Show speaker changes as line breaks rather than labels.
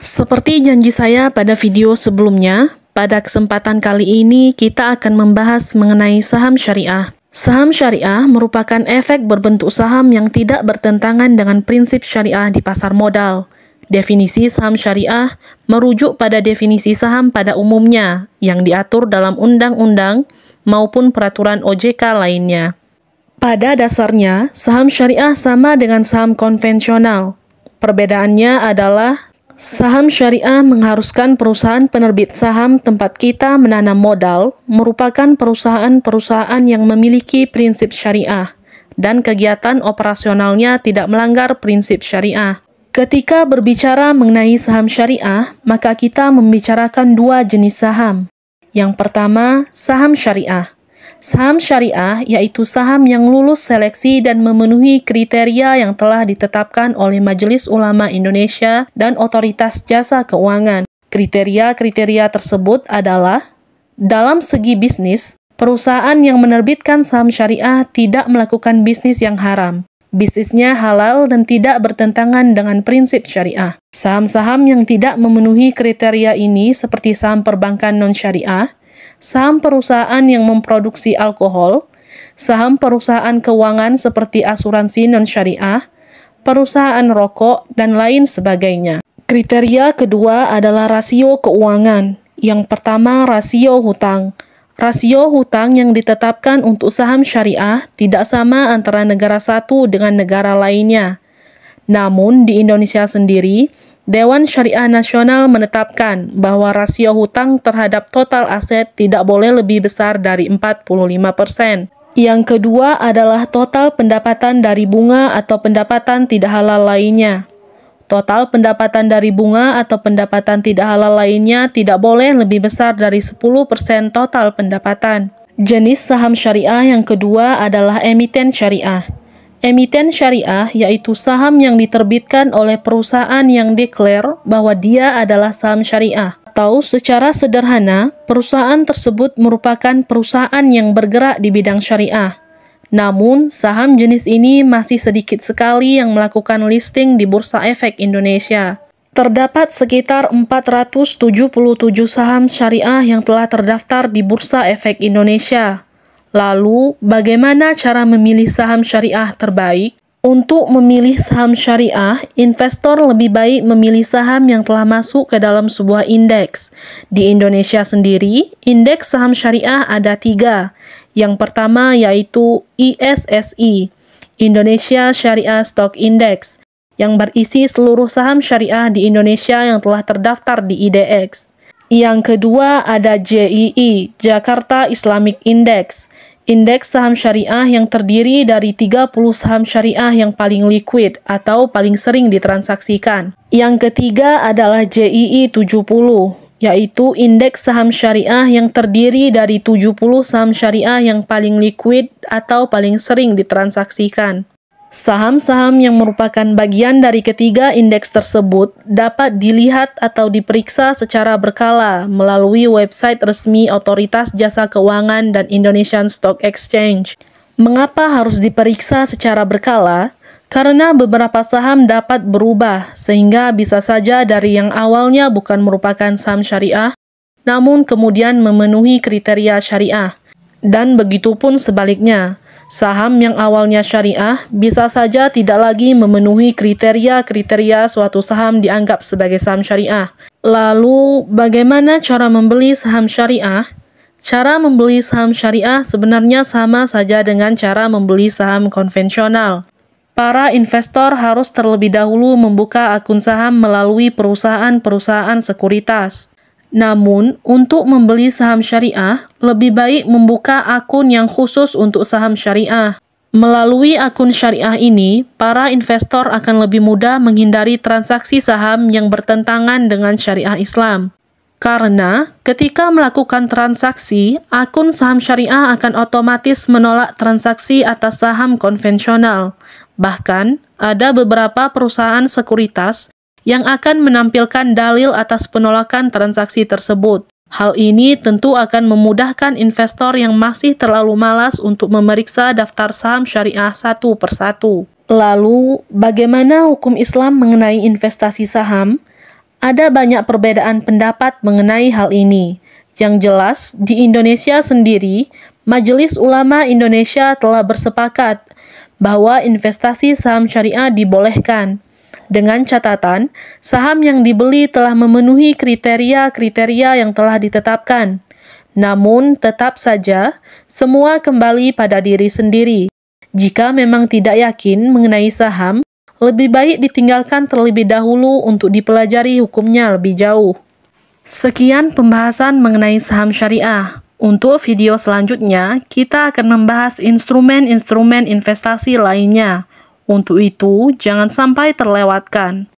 Seperti janji saya pada video sebelumnya, pada kesempatan kali ini kita akan membahas mengenai saham syariah. Saham syariah merupakan efek berbentuk saham yang tidak bertentangan dengan prinsip syariah di pasar modal. Definisi saham syariah merujuk pada definisi saham pada umumnya yang diatur dalam undang-undang maupun peraturan OJK lainnya. Pada dasarnya, saham syariah sama dengan saham konvensional. Perbedaannya adalah saham syariah mengharuskan perusahaan penerbit saham tempat kita menanam modal merupakan perusahaan-perusahaan yang memiliki prinsip syariah dan kegiatan operasionalnya tidak melanggar prinsip syariah. Ketika berbicara mengenai saham syariah, maka kita membicarakan dua jenis saham. Yang pertama, saham syariah. Saham syariah yaitu saham yang lulus seleksi dan memenuhi kriteria yang telah ditetapkan oleh Majelis Ulama Indonesia dan Otoritas Jasa Keuangan. Kriteria-kriteria tersebut adalah: dalam segi bisnis, perusahaan yang menerbitkan saham syariah tidak melakukan bisnis yang haram. Bisnisnya halal dan tidak bertentangan dengan prinsip syariah. Saham-saham yang tidak memenuhi kriteria ini seperti saham perbankan non-syariah, saham perusahaan yang memproduksi alkohol, saham perusahaan keuangan seperti asuransi non-syariah, perusahaan rokok, dan lain sebagainya. Kriteria kedua adalah rasio keuangan. Yang pertama, rasio hutang. Rasio hutang yang ditetapkan untuk saham syariah tidak sama antara negara satu dengan negara lainnya. Namun, di Indonesia sendiri, Dewan Syariah Nasional menetapkan bahwa rasio hutang terhadap total aset tidak boleh lebih besar dari 45%. Yang kedua adalah total pendapatan dari bunga atau pendapatan tidak halal lainnya. Total pendapatan dari bunga atau pendapatan tidak halal lainnya tidak boleh lebih besar dari 10% total pendapatan. Jenis saham syariah yang kedua adalah emiten syariah. Emiten syariah yaitu saham yang diterbitkan oleh perusahaan yang deklar bahwa dia adalah saham syariah. Atau secara sederhana, perusahaan tersebut merupakan perusahaan yang bergerak di bidang syariah. Namun, saham jenis ini masih sedikit sekali yang melakukan listing di Bursa Efek Indonesia. Terdapat sekitar 477 saham syariah yang telah terdaftar di Bursa Efek Indonesia. Lalu, bagaimana cara memilih saham syariah terbaik? Untuk memilih saham syariah, investor lebih baik memilih saham yang telah masuk ke dalam sebuah indeks. Di Indonesia sendiri, indeks saham syariah ada 3. Yang pertama yaitu ISSI, Indonesia Syariah Stock Index, yang berisi seluruh saham syariah di Indonesia yang telah terdaftar di IDX. Yang kedua ada JII, Jakarta Islamic Index, indeks saham syariah yang terdiri dari 30 saham syariah yang paling liquid atau paling sering ditransaksikan. Yang ketiga adalah JII 70, yaitu indeks saham syariah yang terdiri dari 70 saham syariah yang paling liquid atau paling sering ditransaksikan. Saham-saham yang merupakan bagian dari ketiga indeks tersebut dapat dilihat atau diperiksa secara berkala melalui website resmi Otoritas Jasa Keuangan dan Indonesian Stock Exchange. Mengapa harus diperiksa secara berkala? Karena beberapa saham dapat berubah, sehingga bisa saja dari yang awalnya bukan merupakan saham syariah, namun kemudian memenuhi kriteria syariah. Dan begitu pun sebaliknya. Saham yang awalnya syariah bisa saja tidak lagi memenuhi kriteria-kriteria suatu saham dianggap sebagai saham syariah. Lalu, bagaimana cara membeli saham syariah? Cara membeli saham syariah sebenarnya sama saja dengan cara membeli saham konvensional. Para investor harus terlebih dahulu membuka akun saham melalui perusahaan-perusahaan sekuritas. Namun, untuk membeli saham syariah, lebih baik membuka akun yang khusus untuk saham syariah. Melalui akun syariah ini, para investor akan lebih mudah menghindari transaksi saham yang bertentangan dengan syariah Islam. Karena, ketika melakukan transaksi, akun saham syariah akan otomatis menolak transaksi atas saham konvensional. Bahkan, ada beberapa perusahaan sekuritas yang akan menampilkan dalil atas penolakan transaksi tersebut. Hal ini tentu akan memudahkan investor yang masih terlalu malas untuk memeriksa daftar saham syariah satu persatu. Lalu, bagaimana hukum Islam mengenai investasi saham? Ada banyak perbedaan pendapat mengenai hal ini. Yang jelas, di Indonesia sendiri, Majelis Ulama Indonesia telah bersepakat bahwa investasi saham syariah dibolehkan. Dengan catatan, saham yang dibeli telah memenuhi kriteria-kriteria yang telah ditetapkan. Namun, tetap saja, semua kembali pada diri sendiri. Jika memang tidak yakin mengenai saham, lebih baik ditinggalkan terlebih dahulu untuk dipelajari hukumnya lebih jauh. Sekian pembahasan mengenai saham syariah. Untuk video selanjutnya, kita akan membahas instrumen-instrumen investasi lainnya. Untuk itu, jangan sampai terlewatkan.